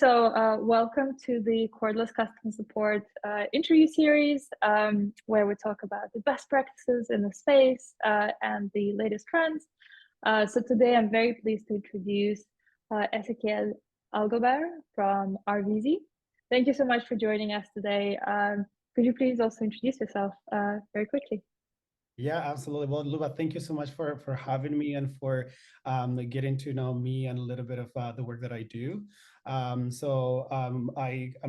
Welcome to the Cordless Customer Support interview series, where we talk about the best practices in the space and the latest trends. So today I'm very pleased to introduce Exequiel Alcober from RVezy. Thank you so much for joining us today. Could you please also introduce yourself very quickly? Yeah, absolutely. Well, Luba, thank you so much for having me and for getting to know me and a little bit of the work that I do. I'm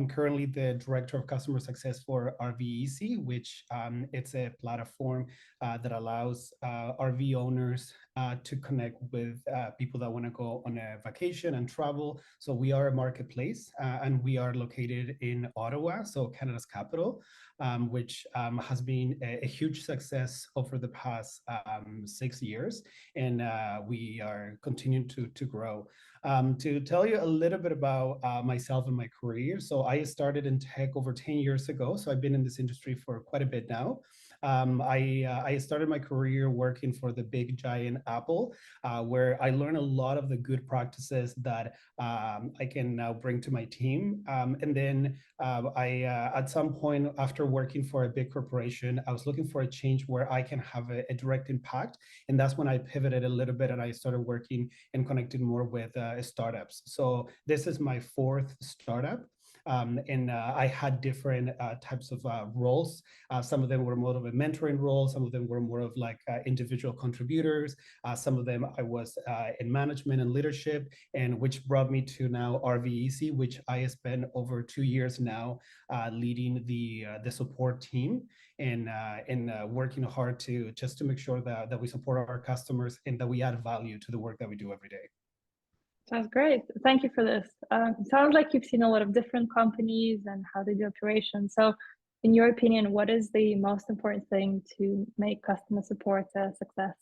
currently the Director of Customer Success for RVezy, which it's a platform that allows RV owners to connect with people that want to go on a vacation and travel. So we are a marketplace and we are located in Ottawa, so Canada's capital, which has been a huge success over the past 6 years. And we are continuing to grow. To tell you a little bit about myself and my career. So I started in tech over 10 years ago. So I've been in this industry for quite a bit now. I started my career working for the big giant Apple, where I learned a lot of the good practices that I can now bring to my team. And then at some point after working for a big corporation, I was looking for a change where I can have a direct impact. And that's when I pivoted a little bit and I started working and connecting more with startups. So this is my fourth startup. And I had different types of roles. Some of them were more of a mentoring role. Some of them were more of like individual contributors. Some of them I was in management and leadership, and which brought me to now RVezy, which I spent over 2 years now leading the support team and working hard to make sure that we support our customers and that we add value to the work that we do every day. Sounds great. Thank you for this. Sounds like you've seen a lot of different companies and how they do operations. So in your opinion, what is the most important thing to make customer support a success?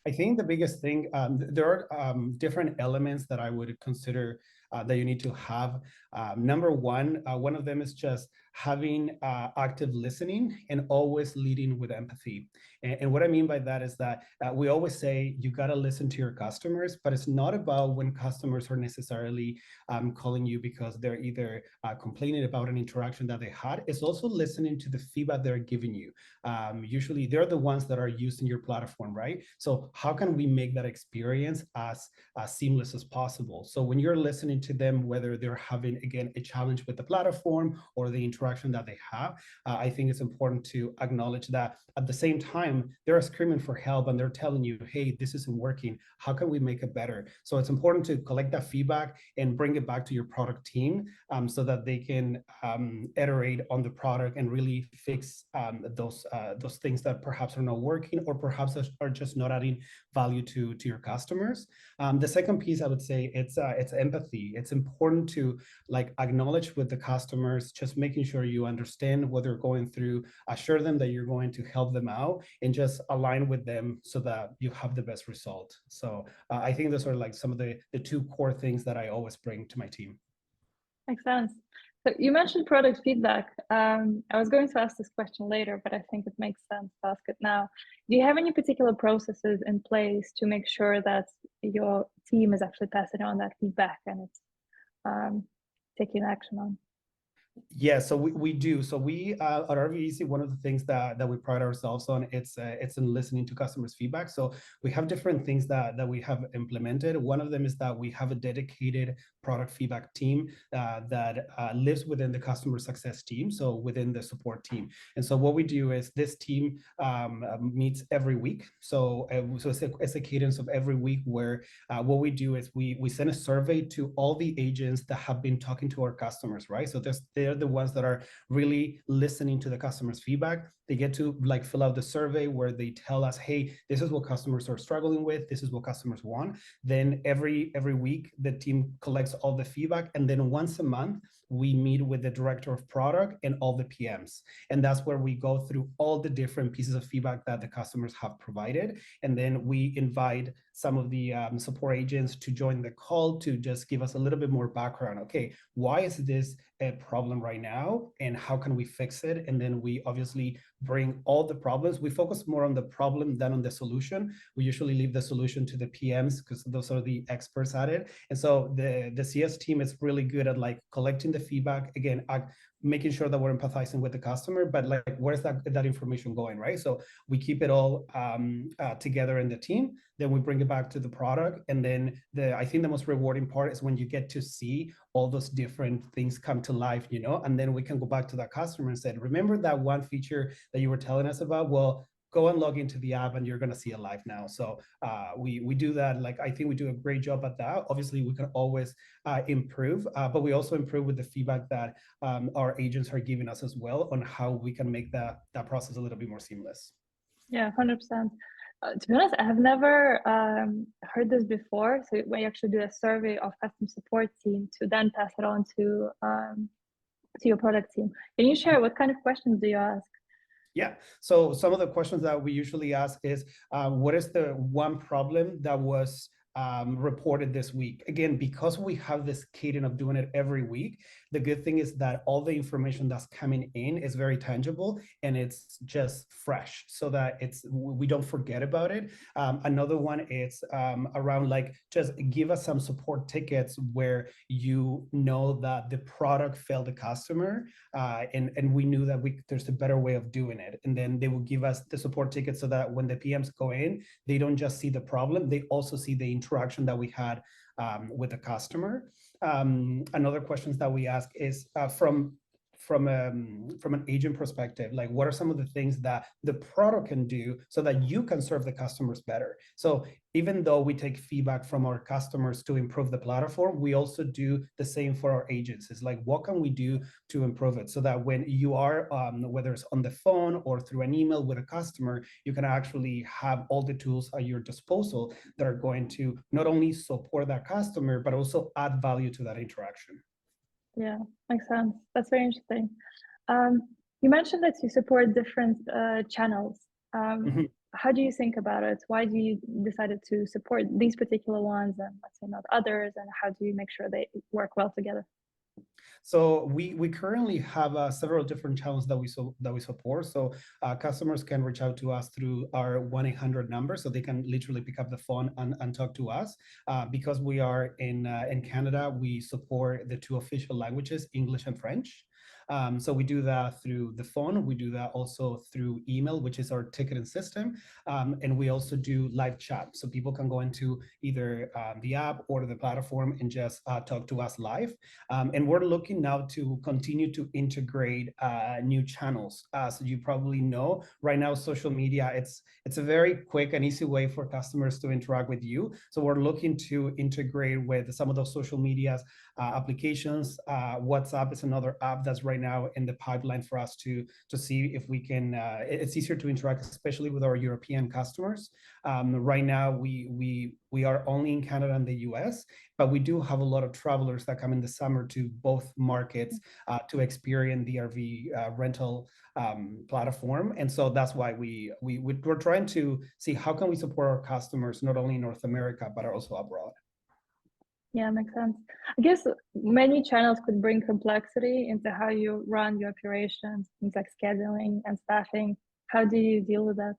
I think the biggest thing, there are different elements that I would consider that you need to have. Number one of them is just having active listening and always leading with empathy. And what I mean by that is that we always say you got to listen to your customers, but it's not about when customers are necessarily calling you because they're either complaining about an interaction that they had. It's also listening to the feedback they're giving you. Usually they're the ones that are using your platform, right? So how can we make that experience as seamless as possible? So when you're listening to them, whether they're having, again, a challenge with the platform or the interaction that they have, I think it's important to acknowledge that at the same time, they're screaming for help and they're telling you, hey, this isn't working. How can we make it better? So it's important to collect that feedback and bring it back to your product team so that they can iterate on the product and really fix those things that perhaps are not working or perhaps are just not adding value to your customers. The second piece, I would say, it's empathy. It's important to like acknowledge with the customers, just making sure you understand what they're going through, assure them that you're going to help them out, and just align with them so that you have the best result. So I think those are like some of the two core things that I always bring to my team. Makes sense. So you mentioned product feedback. I was going to ask this question later, but I think it makes sense to ask it now. Do you have any particular processes in place to make sure that your team is actually passing on that feedback and it's taking action on? Yeah, so we do. So we at RVezy, one of the things that we pride ourselves on, it's in listening to customers' feedback. So we have different things that we have implemented. One of them is that we have a dedicated product feedback team that lives within the customer success team, so within the support team. And so what we do is this team meets every week. So it's a cadence of every week where what we do is we send a survey to all the agents that have been talking to our customers, right? So they're the ones that are really listening to the customer's feedback. They get to like fill out the survey where they tell us, hey, this is what customers are struggling with. This is what customers want. Then every week, the team collects all the feedback. And then once a month, we meet with the director of product and all the PMs. And that's where we go through all the different pieces of feedback that the customers have provided. And then we invite some of the support agents to join the call to just give us a little bit more background. Okay, why is this a problem right now and how can we fix it? And then we obviously bring all the problems. We focus more on the problem than on the solution. We usually leave the solution to the PMs because those are the experts at it. And so the CS team is really good at like collecting the feedback, again, making sure that we're empathizing with the customer, but like where's that information going, right? So we keep it all together in the team, then we bring it back to the product. And then I think the most rewarding part is when you get to see all those different things come to life, you know, and then we can go back to that customer and say, remember that one feature that you were telling us about? Well, go and log into the app and you're going to see it live now. So we do that. Like, I think we do a great job at that. Obviously, we can always improve, but we also improve with the feedback that our agents are giving us as well on how we can make that process a little bit more seamless. Yeah, 100%. To be honest, I have never heard this before. So when you actually do a survey of customer support team to then pass it on to your product team, can you share what kind of questions do you ask? Yeah. So some of the questions that we usually ask is, what is the one problem that was reported this week? Again, because we have this cadence of doing it every week, the good thing is that all the information that's coming in is very tangible and it's just fresh so that we don't forget about it. Another one is around like, just give us some support tickets where you know that the product failed the customer and we knew that there's a better way of doing it. And then they will give us the support tickets so that when the PMs go in, they don't just see the problem, they also see the interaction that we had with the customer. Another questions that we ask is from an agent perspective, like what are some of the things that the product can do so that you can serve the customers better? So even though we take feedback from our customers to improve the platform, we also do the same for our agents. It's like, what can we do to improve it so that when you are, whether it's on the phone or through an email with a customer, you can actually have all the tools at your disposal that are going to not only support that customer, but also add value to that interaction. Yeah, makes sense. That's very interesting. You mentioned that you support different channels. How do you think about it? Why do you decided to support these particular ones and let's say not others? And how do you make sure they work well together? So we currently have several different channels that we support. So customers can reach out to us through our 1-800 number, so they can literally pick up the phone and talk to us. Because we are in Canada, we support the 2 official languages, English and French. So we do that through the phone. We do that also through email, which is our ticketing system. And we also do live chat. So people can go into either the app or the platform and just talk to us live. And we're looking now to continue to integrate new channels. As you probably know, right now, social media, it's a very quick and easy way for customers to interact with you. So we're looking to integrate with some of those social medias applications. WhatsApp is another app that's right now in the pipeline for us to see if we can, it's easier to interact, especially with our European customers. Right now, we are only in Canada and the US, but we do have a lot of travelers that come in the summer to both markets to experience the RV rental platform. And so that's why we're trying to see how can we support our customers, not only in North America, but also abroad. Yeah, makes sense. I guess many channels could bring complexity into how you run your operations, things like scheduling and staffing. How do you deal with that?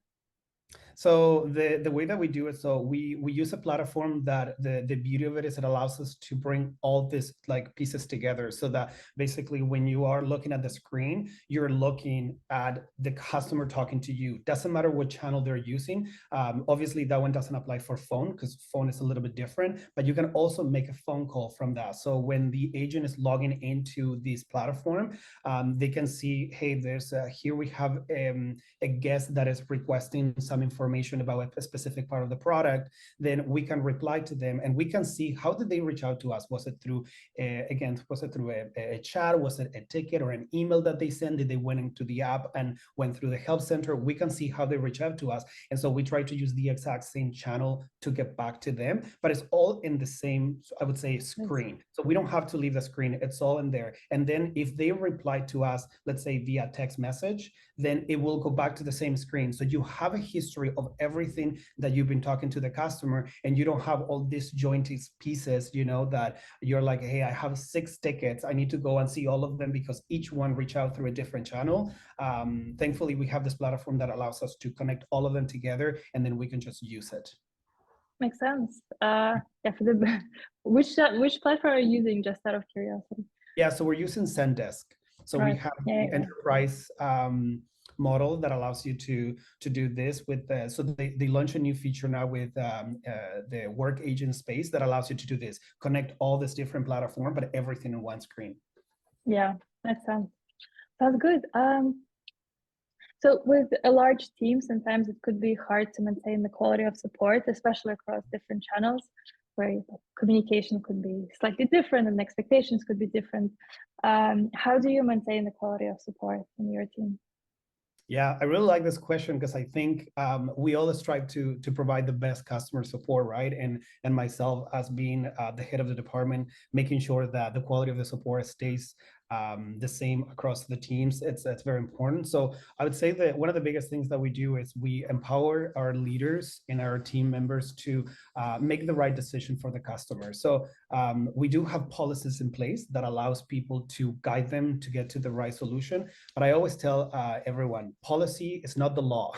So the way that we do it, so we use a platform that the beauty of it is it allows us to bring all this like pieces together so that basically when you are looking at the screen, you're looking at the customer talking to you. Doesn't matter what channel they're using. Obviously that one doesn't apply for phone because phone is a little bit different, but you can also make a phone call from that. So when the agent is logging into this platform, they can see, hey, here we have a guest that is requesting some information about a specific part of the product. Then we can reply to them and we can see how did they reach out to us. Was it through a chat? Was it a ticket or an email that they sent? Did they went into the app and went through the help center? We can see how they reach out to us. And so we try to use the exact same channel to get back to them, but it's all in the same, I would say, screen. So we don't have to leave the screen. It's all in there. And then if they reply to us, let's say via text message, then it will go back to the same screen. So you have a history of everything that you've been talking to the customer, and you don't have all these jointed pieces, that you're like, hey, I have 6 tickets, I need to go and see all of them because each one reach out through a different channel. Thankfully, we have this platform that allows us to connect all of them together, and then we can just use it. Makes sense. Yeah, for the which platform are you using, just out of curiosity? Yeah, so we're using Zendesk. So we Right. have Yeah. the enterprise model that allows you to do this with so they launch a new feature now with the work agent space that allows you to do this, connect all this different platform, but everything in one screen. Yeah, makes sense. Sounds good. So with a large team, sometimes it could be hard to maintain the quality of support, especially across different channels, where communication could be slightly different and expectations could be different. How do you maintain the quality of support in your team? Yeah, I really like this question because I think we all strive to provide the best customer support, right? And myself as being the head of the department, making sure that the quality of the support stays the same across the teams. It's very important. So I would say that one of the biggest things that we do is we empower our leaders and our team members to make the right decision for the customer. So we do have policies in place that allows people to guide them to get to the right solution. But I always tell everyone, policy is not the law.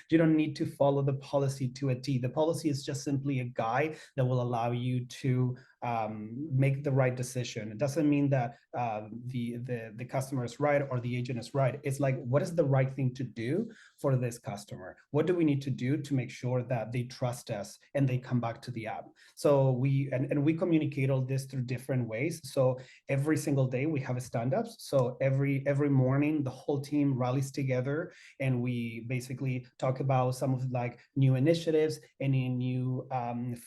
You don't need to follow the policy to a T. The policy is just simply a guide that will allow you to make the right decision. It doesn't mean that the customer is right or the agent is right. It's like, what is the right thing to do for this customer? What do we need to do to make sure that they trust us and they come back to the app? So we communicate all this through different ways. So every single day we have stand-ups. So every morning the whole team rallies together and we basically talk about some of like new initiatives, any new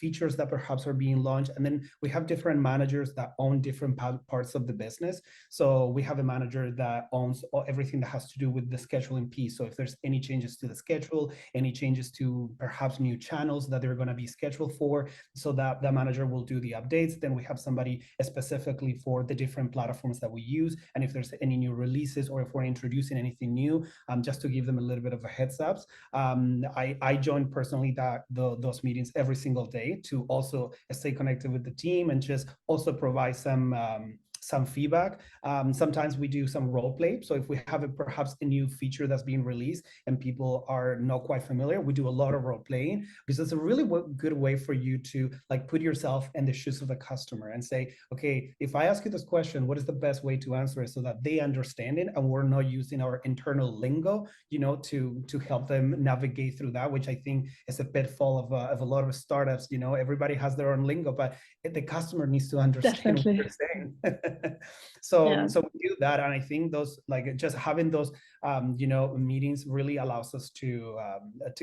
features that perhaps are being launched, and then we have different managers that own different parts of the business. So we have a manager that owns everything that has to do with the scheduling piece. So if there's any changes to the schedule, any changes to perhaps new channels that they're going to be scheduled for, so that the manager will do the updates. Then we have somebody specifically for the different platforms that we use. And if there's any new releases or if we're introducing anything new, just to give them a little bit of a heads up. I join personally those meetings every single day to also stay connected with the team and just also provide some feedback. Sometimes we do some role play. So if we have perhaps a new feature that's being released and people are not quite familiar, we do a lot of role playing because it's a really good way for you to like put yourself in the shoes of a customer and say, okay, if I ask you this question, what is the best way to answer it so that they understand it and we're not using our internal lingo, to help them navigate through that, which I think is a pitfall of a lot of startups. Everybody has their own lingo, but the customer needs to understand Definitely. what you're saying. So Yeah. so we do that, and I think those, like, just having those meetings really allows us to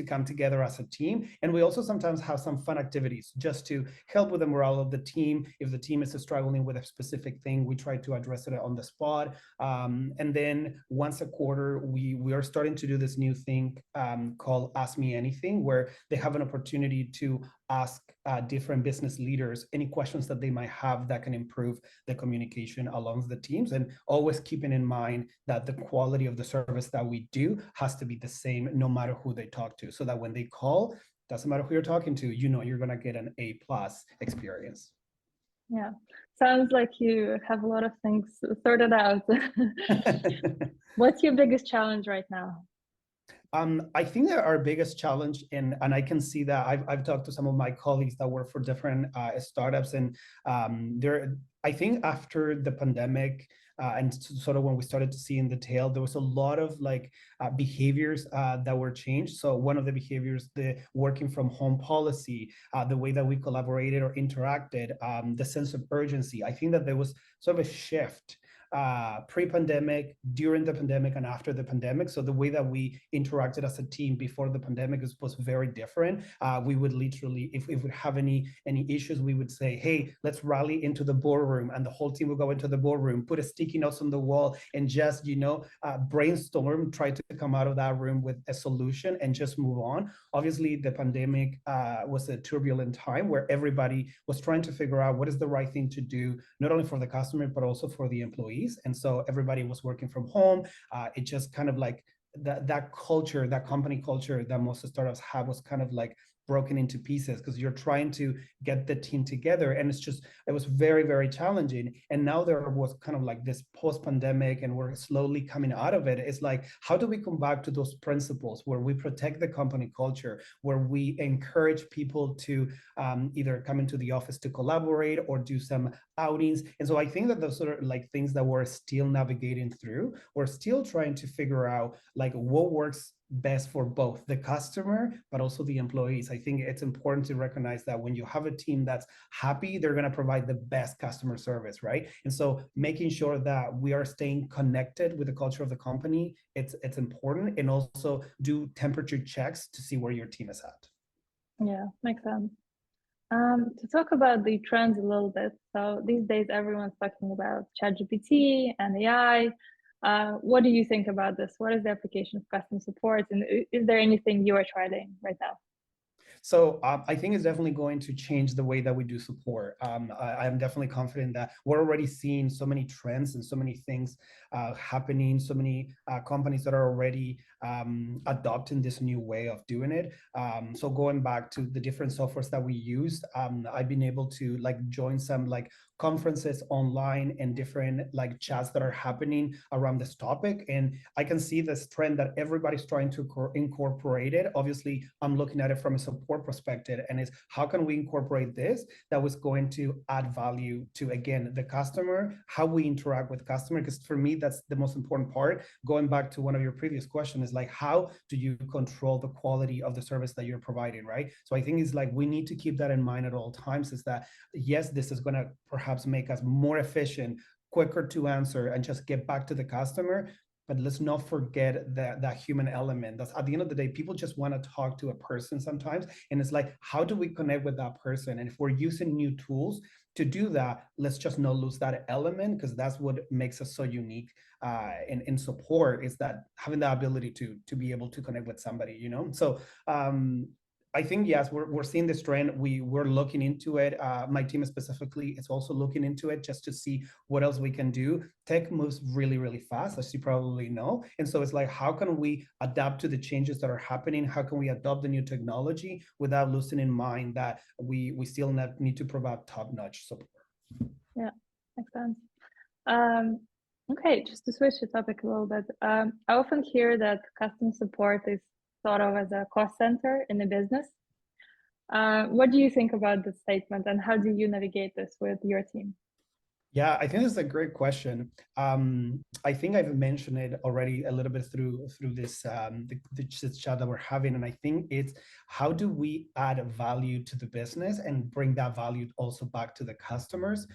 come together as a team. And we also sometimes have some fun activities just to help with the morale of the team. If the team is struggling with a specific thing, we try to address it on the spot. And then once a quarter, we are starting to do this new thing called Ask Me Anything, where they have an opportunity to ask different business leaders any questions that they might have that can improve the communication along the teams, and always keeping in mind that the quality of the service that we do has to be the same no matter who they talk to, so that when they call, doesn't matter who you're talking to, you're going to get an A+ experience. Yeah, sounds like you have a lot of things sorted out. What's your biggest challenge right now? I think that our biggest challenge, and I can see that I've talked to some of my colleagues that work for different startups, and I think after the pandemic and sort of when we started to see in the tail, there was a lot of behaviors that were changed. So one of the behaviors, the working from home policy, the way that we collaborated or interacted, the sense of urgency. I think that there was sort of a shift pre-pandemic, during the pandemic, and after the pandemic. So the way that we interacted as a team before the pandemic was very different. We would literally, if we have any issues, we would say, hey, let's rally into the boardroom, and the whole team will go into the boardroom, put a sticky notes on the wall, and just brainstorm, try to come out of that room with a solution and just move on. Obviously, the pandemic was a turbulent time where everybody was trying to figure out what is the right thing to do, not only for the customer, but also for the employees. And so everybody was working from home. It just kind of that culture, that company culture that most startups have was kind of like broken into pieces because you're trying to get the team together, and it was very, very challenging. And now there was kind of like this post-pandemic and we're slowly coming out of it. It's like, how do we come back to those principles where we protect the company culture, where we encourage people to either come into the office to collaborate or do some outings? And so I think that those sort of like things that we're still navigating through, we're still trying to figure out like what works best for both the customer but also the employees. I think it's important to recognize that when you have a team that's happy, they're going to provide the best customer service, right? And so making sure that we are staying connected with the culture of the company, it's important. And also do temperature checks to see where your team is at. Yeah, makes sense. To talk about the trends a little bit. So these days, everyone's talking about ChatGPT and AI. What do you think about this? What is the application of customer support? And is there anything you are trialing right now? So I think it's definitely going to change the way that we do support. I'm definitely confident that we're already seeing so many trends and so many things happening, so many companies that are already adopting this new way of doing it. So going back to the different softwares that we used, I've been able to like join some like conferences online and different like chats that are happening around this topic. And I can see this trend that everybody's trying to incorporate it. Obviously, I'm looking at it from a support perspective, and it's how can we incorporate this that was going to add value to, again, the customer, how we interact with customer, because for me, that's the most important part. Going back to one of your previous questions is like, how do you control the quality of the service that you're providing, right? So I think it's like, we need to keep that in mind at all times, is that yes, this is going to perhaps make us more efficient, quicker to answer, and just get back to the customer. But let's not forget that human element. That's at the end of the day, people just want to talk to a person sometimes. And it's like, how do we connect with that person? And if we're using new tools to do that, let's just not lose that element, because that's what makes us so unique in support, is that having the ability to be able to connect with somebody, you know? So I think, yes, we're seeing this trend. We're looking into it. My team specifically is also looking into it just to see what else we can do. Tech moves really, really fast, as you probably know. And so it's like, how can we adapt to the changes that are happening? How can we adopt the new technology without losing in mind that we still need to provide top-notch support? Yeah, makes sense. Okay, just to switch the topic a little bit. I often hear that customer support is thought of as a cost center in a business. What do you think about this statement, and how do you navigate this with your team? Yeah, I think this is a great question. I think I've mentioned it already a little bit through this the chat that we're having, and I think it's how do we add value to the business and bring that value also back to the customers.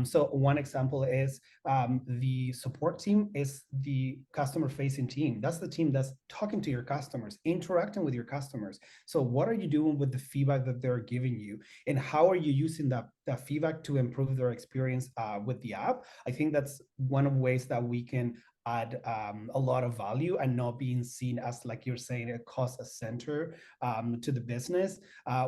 So one example is the support team is the customer-facing team. That's the team that's talking to your customers, interacting with your customers. So what are you doing with the feedback that they're giving you, and how are you using that feedback to improve their experience with the app? I think that's one of the ways that we can add a lot of value and not being seen as, like you're saying, a cost center to the business.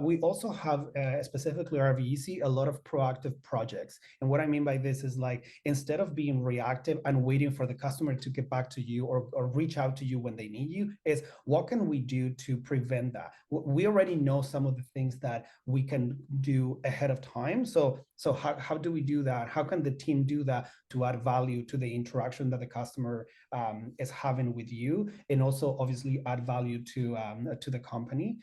We also have specifically RVezy, a lot of proactive projects. And what I mean by this is like, instead of being reactive and waiting for the customer to get back to you or reach out to you when they need you, is what can we do to prevent that? We already know some of the things that we can do ahead of time. So how do we do that? How can the team do that to add value to the interaction that the customer is having with you, and also obviously add value to the company?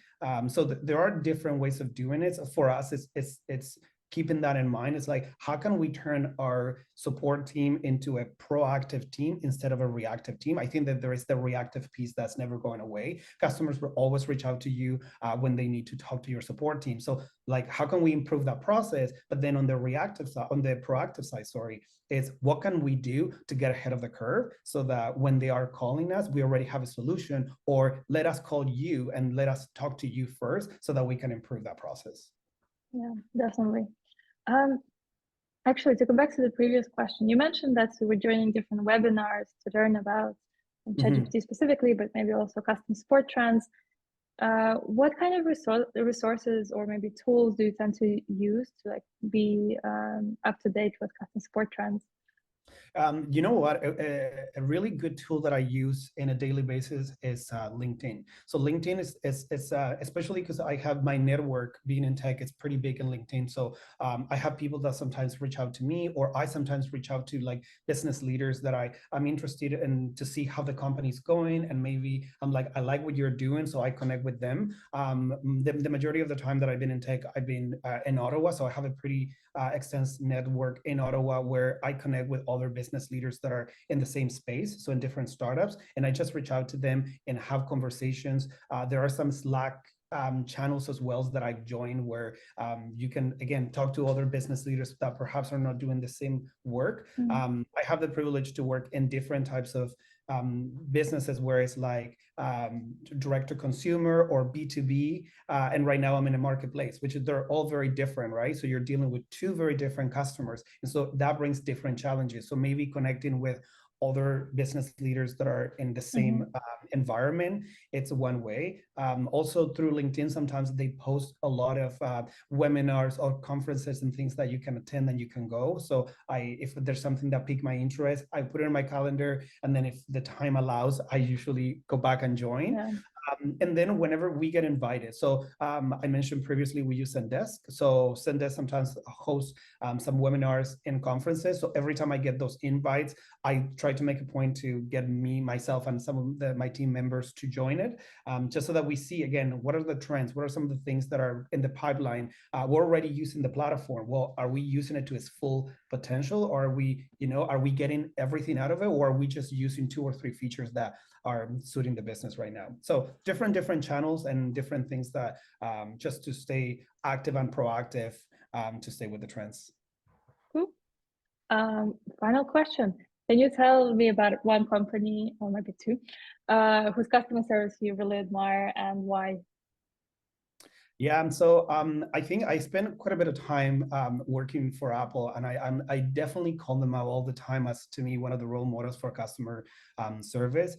So there are different ways of doing it. So for us, it's keeping that in mind. It's like, how can we turn our support team into a proactive team instead of a reactive team? I think that there is the reactive piece that's never going away. Customers will always reach out to you when they need to talk to your support team. So like, how can we improve that process? But then on the reactive side, on the proactive side, sorry, is what can we do to get ahead of the curve so that when they are calling us, we already have a solution, or let us call you and let us talk to you first so that we can improve that process. Yeah, definitely. Actually, to come back to the previous question, you mentioned that we're joining different webinars to learn about ChatGPT specifically, but maybe also custom support trends. What kind of resources or maybe tools do you tend to use to like be up to date with custom support trends? You know what? A really good tool that I use in a daily basis is LinkedIn. So LinkedIn is especially because I have my network being in tech, it's pretty big in LinkedIn. So I have people that sometimes reach out to me, or I sometimes reach out to like business leaders that I'm interested in to see how the company's going, and maybe I'm like, I like what you're doing, so I connect with them. The majority of the time that I've been in tech, I've been in Ottawa, so I have a pretty extensive network in Ottawa where I connect with other business leaders that are in the same space, so in different startups, and I just reach out to them and have conversations. There are some Slack channels as well that I've joined where you can again talk to other business leaders that perhaps are not doing the same work. I have the privilege to work in different types of businesses where it's like direct to consumer or B2B. And right now I'm in a marketplace, which they're all very different, right? So you're dealing with two very different customers. And so that brings different challenges. So maybe connecting with other business leaders that are in the same environment, it's one way. Also through LinkedIn, sometimes they post a lot of webinars or conferences and things that you can attend and you can go. So if there's something that piqued my interest, I put it in my calendar, and then if the time allows, I usually go back and join. Yeah. And then whenever we get invited, so I mentioned previously we use Zendesk. So Zendesk sometimes hosts some webinars and conferences. So every time I get those invites, I try to make a point to get myself, and some of my team members to join it, just so that we see, again, what are the trends? What are some of the things that are in the pipeline? We're already using the platform. Well, are we using it to its full potential? Or are we getting everything out of it? Or are we just using 2 or 3 features that are suiting the business right now? So different channels and different things that just to stay active and proactive, to stay with the trends. Cool. Final question. Can you tell me about one company, or maybe 2, whose customer service you really admire and why? Yeah, so I think I spent quite a bit of time working for Apple, and I definitely call them out all the time as, to me, one of the role models for customer service,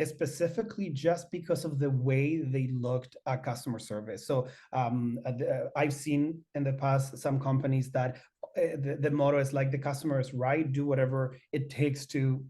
specifically just because of the way they looked at customer service. So I've seen in the past some companies that the motto is like, the customer is right, do whatever it takes to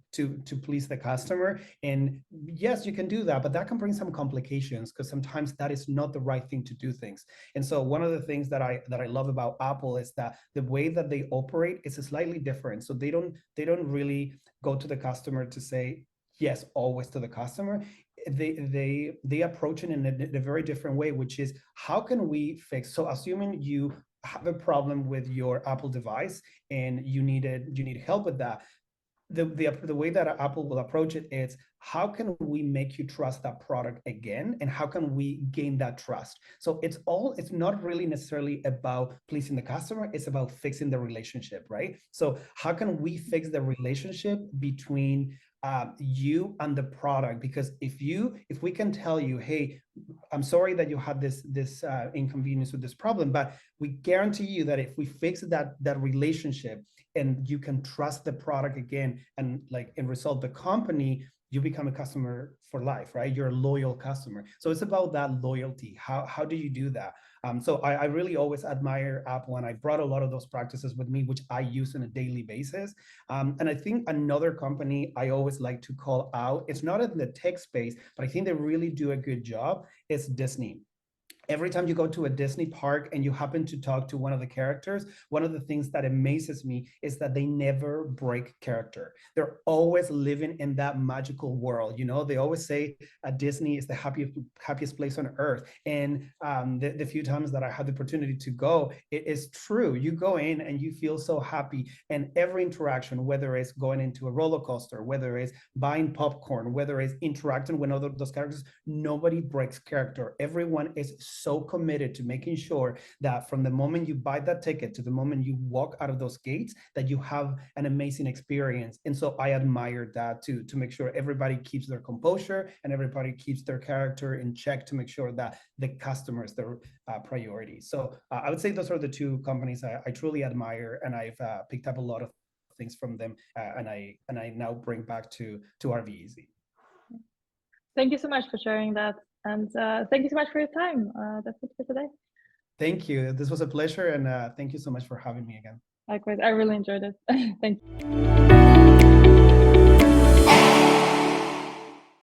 please the customer. And yes, you can do that, but that can bring some complications, because sometimes that is not the right thing to do things. And so one of the things that I love about Apple is that the way that they operate is slightly different. So they don't really go to the customer to say yes always to the customer. They approach it in a very different way, which is, how can we fix? So assuming you have a problem with your Apple device and you need help with that, the way that Apple will approach it is, how can we make you trust that product again, and how can we gain that trust? So it's not really necessarily about pleasing the customer, it's about fixing the relationship, right? So how can we fix the relationship between you and the product? Because if we can tell you, hey, I'm sorry that you had this inconvenience with this problem, but we guarantee you that if we fix that relationship and you can trust the product again, and resolve the company, you become a customer for life, right? You're a loyal customer. So it's about that loyalty. How do you do that? So I really always admire Apple, and I brought a lot of those practices with me, which I use on a daily basis. And I think another company I always like to call out, it's not in the tech space, but I think they really do a good job, is Disney. Every time you go to a Disney park and you happen to talk to one of the characters, one of the things that amazes me is that they never break character. They're always living in that magical world. They always say Disney is the happiest place on earth. And the few times that I had the opportunity to go, it is true. You go in and you feel so happy. And every interaction, whether it's going into a roller coaster, whether it's buying popcorn, whether it's interacting with those characters, nobody breaks character. Everyone is so committed to making sure that from the moment you buy that ticket to the moment you walk out of those gates, that you have an amazing experience. And so I admire that too, to make sure everybody keeps their composure and everybody keeps their character in check, to make sure that the customer is their priority. So I would say those are the 2 companies I truly admire, and I've picked up a lot of things from them, and I now bring back to RVezy. Thank you so much for sharing that. And thank you so much for your time. That's it for today. Thank you. This was a pleasure, and thank you so much for having me again. Likewise, I really enjoyed it. Thank you.